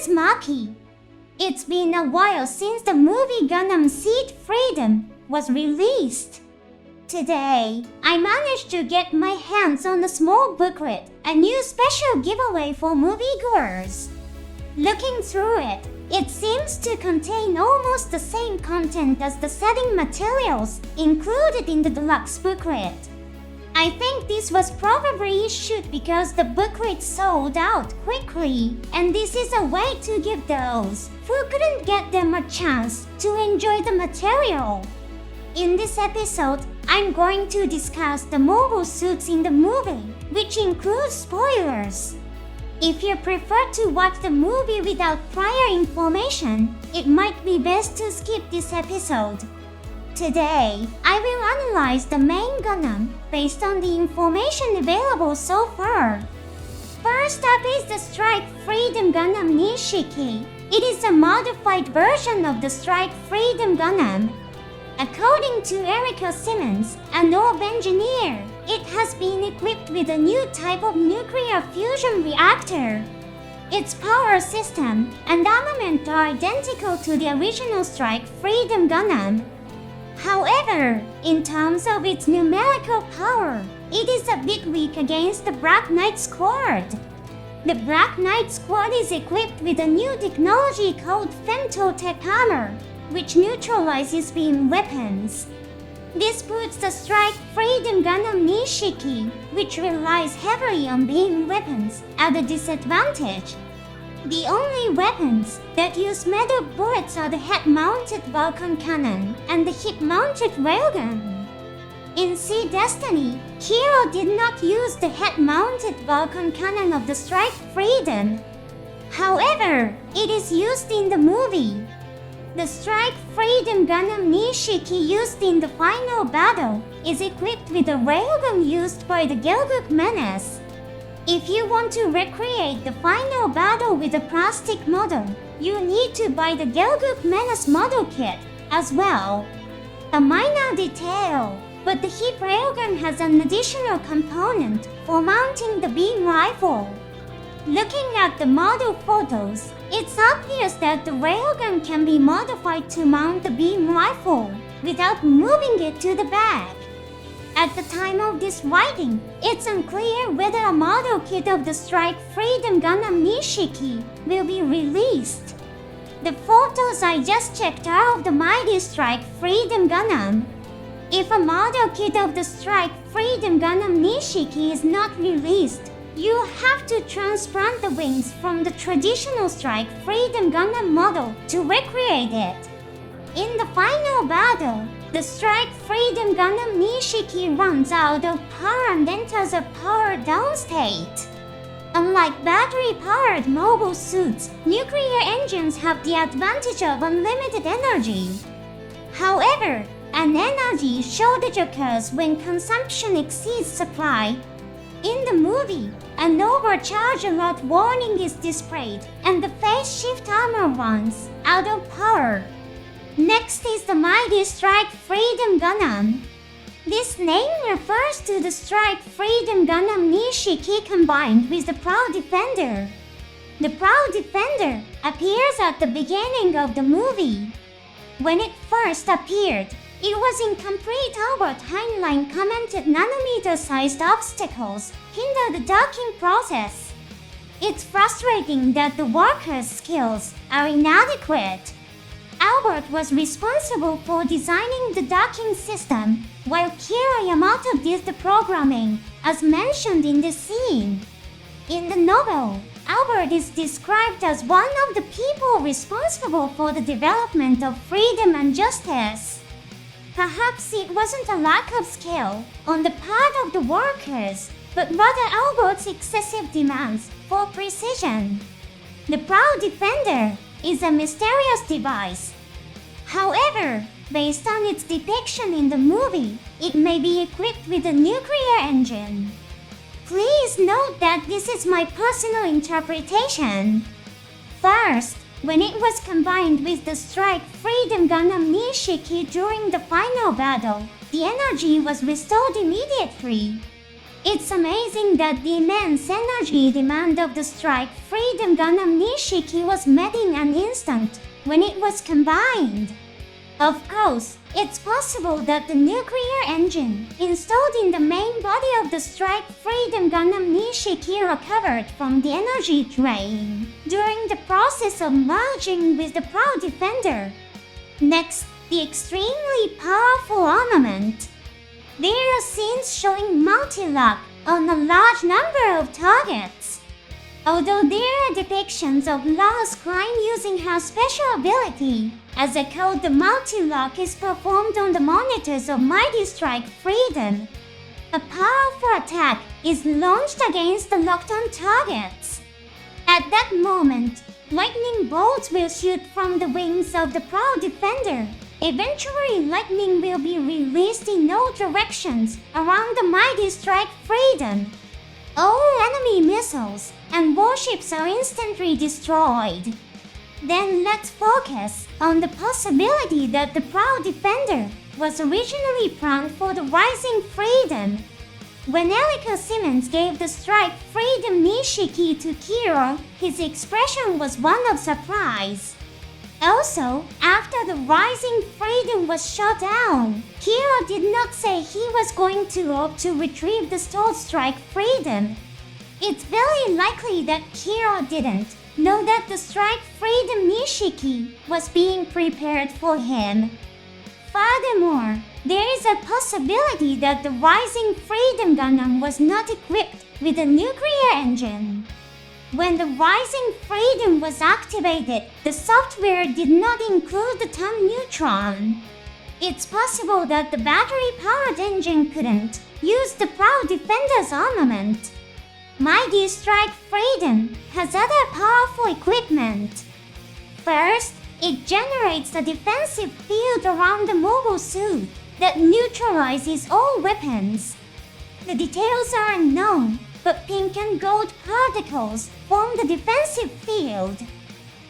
is Maki. It's been a while since the movie Gundam Seed Freedom was released. Today, I managed to get my hands on a small booklet, a new special giveaway for moviegoers. Looking through it, it seems to contain almost the same content as the setting materials included in the deluxe booklet. I think this was probably issued because the booklet sold out quickly, and this is a way to give those who couldn't get them a chance to enjoy the material. In this episode, I'm going to discuss the mobile suits in the movie, which includes spoilers. If you prefer to watch the movie without prior information, it might be best to skip this episode. Today, I will analyze the main Gundam based on the information available so far. First up is the Strike Freedom Gundam Nishiki. It is a modified version of the Strike Freedom Gundam. According to Erica Simmons, an orb engineer, it has been equipped with a new type of nuclear fusion reactor. Its power system and armament are identical to the original Strike Freedom Gundam. However, in terms of its numerical power, it is a bit weak against the Black Knight Squad. The Black Knight Squad is equipped with a new technology called Femtotech Armor, which neutralizes beam weapons. This puts the Strike Freedom Gundam Nishiki, which relies heavily on beam weapons, at a disadvantage. The only weapons that use metal bullets are the head-mounted Vulcan cannon and the hip-mounted railgun. In Sea Destiny, Hero did not use the head-mounted Vulcan cannon of the Strike Freedom. However, it is used in the movie. The Strike Freedom Gundam Nishiki used in the final battle is equipped with a railgun used by the Gelgook Menace. If you want to recreate the final battle with a plastic model, you need to buy the Gelgook Menace model kit as well. A minor detail, but the hip railgun has an additional component for mounting the beam rifle. Looking at the model photos, it's obvious that the railgun can be modified to mount the beam rifle without moving it to the back. At the time of this writing, it's unclear whether a model kit of the Strike Freedom Gundam Nishiki will be released. The photos I just checked are of the mighty Strike Freedom Gundam. If a model kit of the Strike Freedom Gundam Nishiki is not released, you have to transplant the wings from the traditional Strike Freedom Gundam model to recreate it. In the final battle, the Strike Freedom Gundam Nishiki runs out of power and enters a power-down state. Unlike battery-powered mobile suits, nuclear engines have the advantage of unlimited energy. However, an energy shortage occurs when consumption exceeds supply. In the movie, an overcharge alert warning is displayed, and the phase shift armor runs out of power. Next is the mighty Strike Freedom Gundam. This name refers to the Strike Freedom Gundam Nishiki combined with the Proud Defender. The Proud Defender appears at the beginning of the movie. When it first appeared, it was incomplete. Albert Heinlein commented nanometer-sized obstacles hinder the docking process. It's frustrating that the workers' skills are inadequate. Albert was responsible for designing the docking system, while Kira Yamato did the programming, as mentioned in the scene. In the novel, Albert is described as one of the people responsible for the development of freedom and justice. Perhaps it wasn't a lack of skill on the part of the workers, but rather Albert's excessive demands for precision. The Proud Defender is a mysterious device. However, based on its depiction in the movie, it may be equipped with a nuclear engine. Please note that this is my personal interpretation. First, when it was combined with the Strike Freedom Gundam Nishiki during the final battle, the energy was restored immediately. It's amazing that the immense energy demand of the Strike Freedom Gundam Nishiki was met in an instant when it was combined. Of course, it's possible that the nuclear engine installed in the main body of the Strike Freedom Gundam Nishiki recovered from the energy drain during the process of merging with the Proud Defender. Next, the extremely powerful armament. There are scenes showing multi-lock on a large number of targets. Although there are depictions of Lois Klein using her special ability, as a code the multi-lock is performed on the monitors of Mighty Strike Freedom. A powerful attack is launched against the locked-on targets. At that moment, lightning bolts will shoot from the wings of the Proud Defender. Eventually, lightning will be released in all directions around the Mighty Strike Freedom. All enemy missiles and warships are instantly destroyed. Then let's focus on the possibility that the Proud Defender was originally planned for the Rising Freedom. When Elika Simmons gave the Strike Freedom Nishiki to Kiro, his expression was one of surprise. Also, after the Rising Freedom was shut down, Kiro did not say he was going to opt to retrieve the stored Strike Freedom. It's very likely that Kiro didn't know that the Strike Freedom Nishiki was being prepared for him. Furthermore, there is a possibility that the Rising Freedom Gundam was not equipped with a nuclear engine. When the Rising Freedom was activated, the software did not include the term neutron. It's possible that the battery-powered engine couldn't use the Proud Defender's armament. Mighty Strike Freedom has other powerful equipment. First, it generates a defensive field around the mobile suit that neutralizes all weapons. The details are unknown, but pink and gold particles form the defensive field.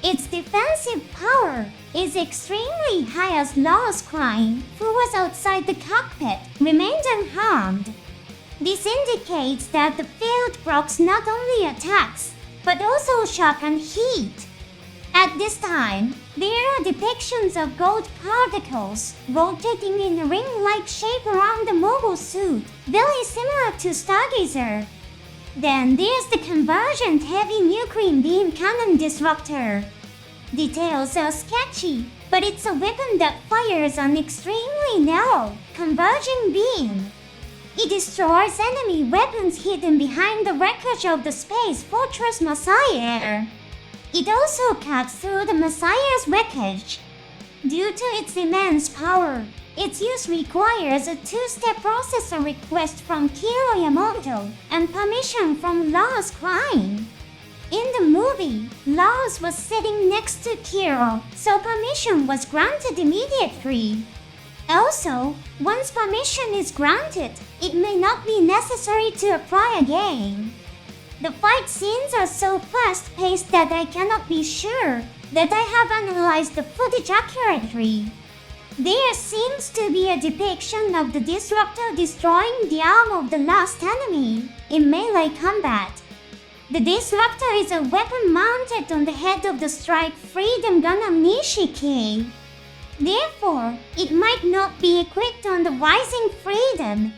Its defensive power is extremely high as Lois Klein, who was outside the cockpit, remained unharmed. This indicates that the field blocks not only attacks, but also shock and heat. At this time, there are depictions of gold particles rotating in a ring-like shape around the mobile suit, very similar to Stargazer. Then there's the convergent heavy nuclear beam cannon disruptor. Details are sketchy, but it's a weapon that fires an extremely narrow, converging beam. It destroys enemy weapons hidden behind the wreckage of the space fortress Messiah. It also cuts through the Messiah's wreckage. Due to its immense power, its use requires a two-step processor request from Kiro Yamato and permission from Lois Klein. In the movie, Lois was sitting next to Kiro, so permission was granted immediately. Also, once permission is granted, it may not be necessary to apply again. The fight scenes are so fast-paced that I cannot be sure that I have analyzed the footage accurately. There seems to be a depiction of the disruptor destroying the arm of the last enemy in melee combat. The disruptor is a weapon mounted on the head of the Strike Freedom Gundam Nishiki. Therefore, it might not be equipped on the Rising Freedom.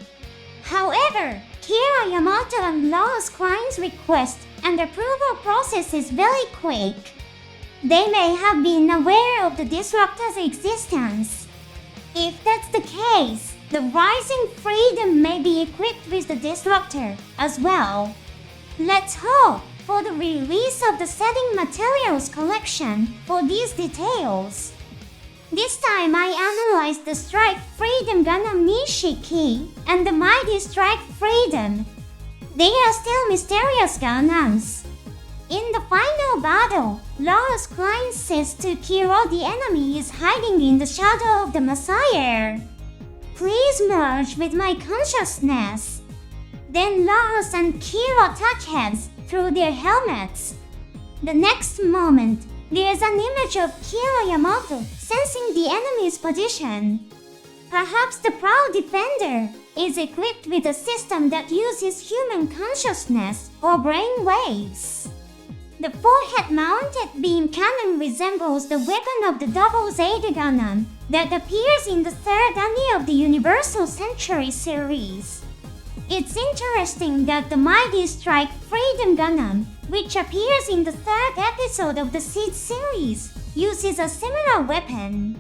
However, Kiro Yamato and Lois Klein's request and approval process is very quick. They may have been aware of the disruptor's existence. If that's the case, the Rising Freedom may be equipped with the disruptor as well. Let's hope for the release of the setting materials collection for these details. This time I analyzed the Strike Freedom Gundam Nishiki and the Mighty Strike Freedom. They are still mysterious Gundams. In the final battle, Lois Klein says to Kiro the enemy is hiding in the shadow of the Messiah. Please merge with my consciousness. Then Lois and Kiro touch heads through their helmets. The next moment, there is an image of Kiro Yamato sensing the enemy's position. Perhaps the Proud Defender is equipped with a system that uses human consciousness or brain waves. The forehead-mounted beam cannon resembles the weapon of the Double Zeta Gundam that appears in the third anime of the Universal Century series. It's interesting that the Mighty Strike Freedom Gundam, which appears in the third episode of the Seed series, uses a similar weapon.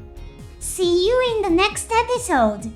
See you in the next episode!